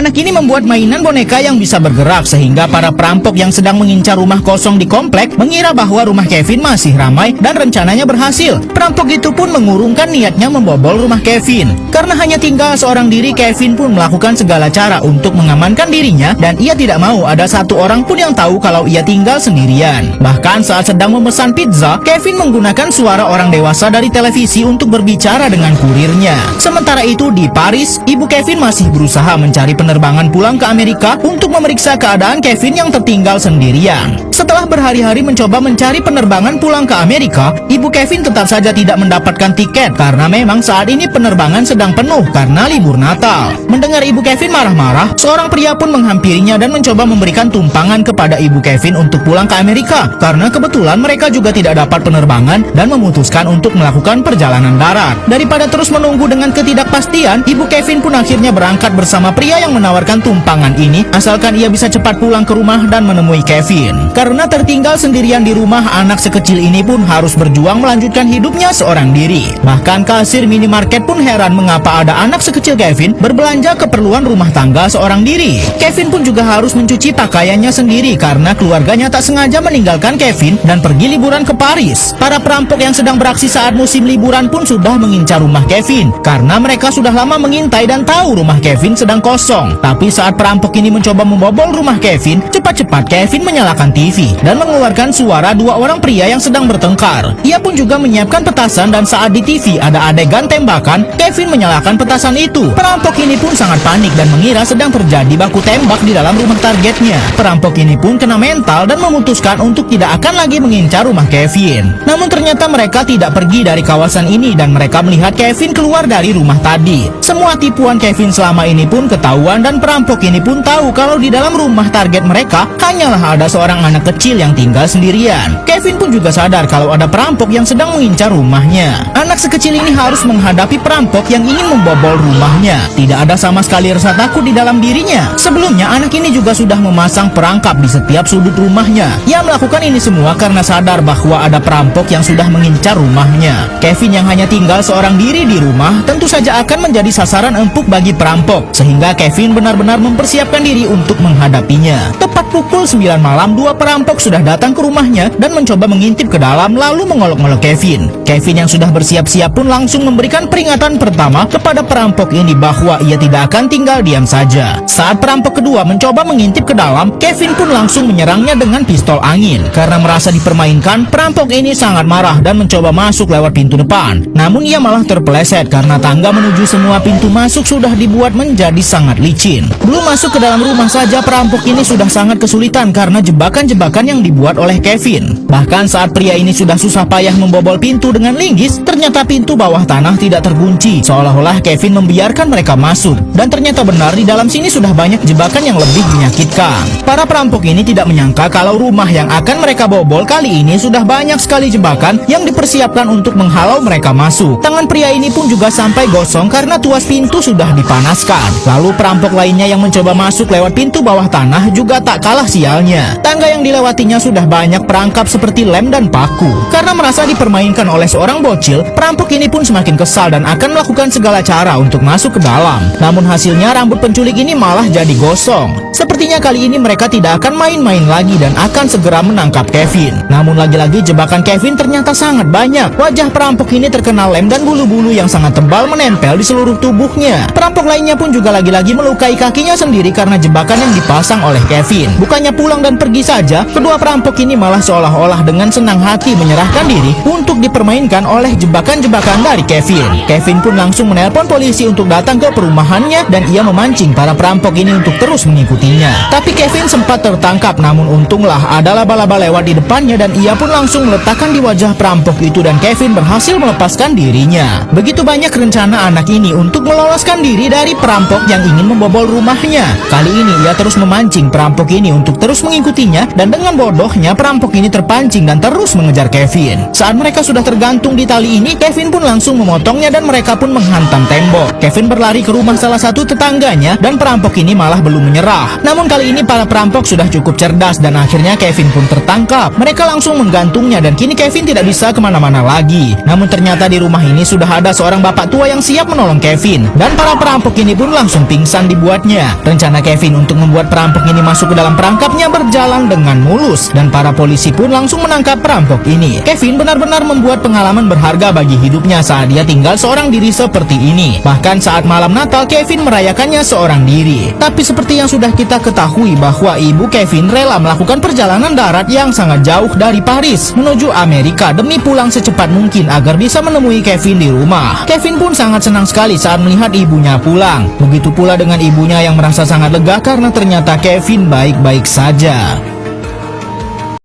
Anak ini membuat mainan boneka yang bisa bergerak sehingga para perampok yang sedang mengincar rumah kosong di komplek mengira bahwa rumah Kevin masih ramai dan rencananya berhasil. Perampok itu pun mengurungkan niatnya membobol rumah Kevin. Karena hanya tinggal seorang diri, Kevin pun melakukan segala cara untuk mengamankan dirinya dan ia tidak mau ada satu orang pun yang tahu kalau ia tinggal sendirian. Bahkan saat sedang memesan pizza, Kevin menggunakan suara orang dewasa dari televisi untuk berbicara dengan kurirnya. Sementara itu di Paris, ibu Kevin masih berusaha mencari penerbangan pulang ke Amerika untuk memeriksa keadaan Kevin yang tertinggal sendirian. Setelah berhari-hari mencoba mencari penerbangan pulang ke Amerika, ibu Kevin tetap saja tidak mendapatkan tiket karena memang saat ini penerbangan sedang penuh karena libur Natal. Mendengar ibu Kevin marah-marah, seorang pria pun menghampirinya dan mencoba memberikan tumpangan kepada ibu Kevin untuk pulang ke Amerika karena kebetulan mereka juga tidak dapat penerbangan dan memutuskan untuk melakukan perjalanan darat. Daripada terus menunggu dengan ketidakpastian, ibu Kevin pun akhirnya berangkat bersama pria yang menawarkan tumpangan ini asalkan ia bisa cepat pulang ke rumah dan menemui Kevin. Karena tertinggal sendirian di rumah, anak sekecil ini pun harus berjuang melanjutkan hidupnya seorang diri. Bahkan kasir minimarket pun heran mengapa ada anak sekecil Kevin berbelanja keperluan rumah tangga seorang diri. Kevin pun juga harus mencuci pakaiannya sendiri karena keluarganya tak sengaja meninggalkan Kevin dan pergi liburan ke Paris. Para perampok yang sedang beraksi saat musim liburan pun sudah mengincar rumah Kevin karena mereka sudah lama mengintai dan tahu rumah Kevin sedang kosong. Tapi saat perampok ini mencoba membobol rumah Kevin, cepat-cepat Kevin menyalakan TV dan mengeluarkan suara dua orang pria yang sedang bertengkar. Ia pun juga menyiapkan petasan dan saat di TV ada adegan tembakan, Kevin menyalakan petasan itu. Perampok ini pun sangat panik dan mengira sedang terjadi baku tembak di dalam rumah targetnya. Perampok ini pun kena mental dan memutuskan untuk tidak akan lagi mengincar rumah Kevin. Namun ternyata mereka tidak pergi dari kawasan ini dan mereka melihat Kevin keluar dari rumah tadi. Semua tipuan Kevin selama ini pun ketahuan dan perampok ini pun tahu kalau di dalam rumah target mereka hanyalah ada seorang anak kecil yang tinggal sendirian. Kevin pun juga sadar kalau ada perampok yang sedang mengincar rumahnya. Anak sekecil ini harus menghadapi perampok yang ingin membobol rumahnya. Tidak ada sama sekali rasa takut di dalam dirinya. Sebelumnya anak ini juga sudah memasang perangkap di setiap sudut rumahnya. Ia melakukan ini semua karena sadar bahwa ada perampok yang sudah mengincar rumahnya. Kevin yang hanya tinggal seorang diri di rumah tentu saja akan menjadi sasaran empuk bagi perampok, sehingga Kevin benar-benar mempersiapkan diri untuk menghadapinya. Tepat pukul 9 malam, dua perampok sudah datang ke rumahnya dan mencoba mengintip ke dalam lalu mengolok-olok Kevin. Kevin yang sudah bersiap-siap pun langsung memberikan peringatan pertama kepada perampok ini bahwa ia tidak akan tinggal diam saja. Saat perampok kedua mencoba mengintip ke dalam, Kevin pun langsung menyerangnya dengan pistol angin. Karena merasa dipermainkan, perampok ini sangat marah dan mencoba masuk lewat pintu depan. Namun ia malah terpeleset karena tangga menuju semua pintu masuk sudah dibuat menjadi sangat licin. Belum masuk ke dalam rumah saja, perampok ini sudah sangat kesulitan karena jebakan-jebakan yang dibuat oleh Kevin. Bahkan saat pria ini sudah susah payah membobol pintu dengan linggis, ternyata pintu bawah tanah tidak terkunci, seolah-olah Kevin membiarkan mereka masuk. Dan ternyata benar di dalam sini sudah banyak jebakan yang lebih menyakitkan. Para perampok ini tidak menyangka kalau rumah yang akan mereka bobol kali ini sudah banyak sekali jebakan yang dipersiapkan untuk menghalau mereka masuk. Tangan pria ini pun juga sampai gosong karena tuas pintu sudah dipanaskan. Lalu perampok lainnya yang mencoba masuk lewat pintu bawah tanah juga tak kalah sialnya. Tangga yang dilewatinya sudah banyak perangkap seperti lem dan paku. Karena merasa dipermainkan oleh seorang bocil, perampok ini pun semakin kesal dan akan melakukan segala cara untuk masuk ke dalam. Namun hasilnya rambut penculik ini malah jadi gosong. Sepertinya kali ini mereka tidak akan main-main lagi dan akan segera menangkap Kevin. Namun lagi-lagi jebakan Kevin ternyata sangat banyak. Wajah perampok ini terkena lem dan bulu-bulu yang sangat tebal menempel di seluruh tubuhnya. Perampok lainnya pun juga lagi-lagi melukai kakinya sendiri karena jebakan yang dipasang oleh Kevin. Bukannya pulang dan pergi saja, kedua perampok ini malah seolah-olah dengan senang hati menyerahkan diri untuk dipermainkan oleh jebakan-jebakan dari Kevin. Kevin pun langsung menelpon polisi untuk datang ke perumahannya dan ia memancing para perampok ini untuk terus mengikutinya. Tapi Kevin sempat tertangkap, namun untunglah ada laba-laba lewat di depannya dan ia pun langsung meletakkan di wajah perampok itu dan Kevin berhasil melepaskan dirinya. Begitu banyak rencana anak ini untuk meloloskan diri dari perampok yang ingin membobol rumahnya. Kali ini ia terus memancing perampok ini untuk terus mengikutinya dan dengan bodohnya perampok ini terpancing dan terus mengejar Kevin. Saat mereka sudah tergantung di tali ini, Kevin pun langsung memotongnya dan mereka pun menghantam tembok. Kevin berlari ke rumah salah satu tetangganya dan perampok ini malah belum menyerah. Namun kali ini para perampok sudah cukup cerdas dan akhirnya Kevin pun tertangkap. Mereka langsung menggantungnya dan kini Kevin tidak bisa kemana-mana lagi. Namun ternyata di rumah ini sudah ada seorang bapak tua yang siap menolong Kevin dan para perampok ini pun langsung pingsan di dibuatnya. Rencana Kevin untuk membuat perampok ini masuk ke dalam perangkapnya berjalan dengan mulus, dan para polisi pun langsung menangkap perampok ini. Kevin benar-benar membuat pengalaman berharga bagi hidupnya saat dia tinggal seorang diri seperti ini. Bahkan saat malam Natal, Kevin merayakannya seorang diri. Tapi seperti yang sudah kita ketahui bahwa ibu Kevin rela melakukan perjalanan darat yang sangat jauh dari Paris menuju Amerika demi pulang secepat mungkin agar bisa menemui Kevin di rumah. Kevin pun sangat senang sekali saat melihat ibunya pulang. Begitu pula dengan ibunya yang merasa sangat lega karena ternyata Kevin baik-baik saja.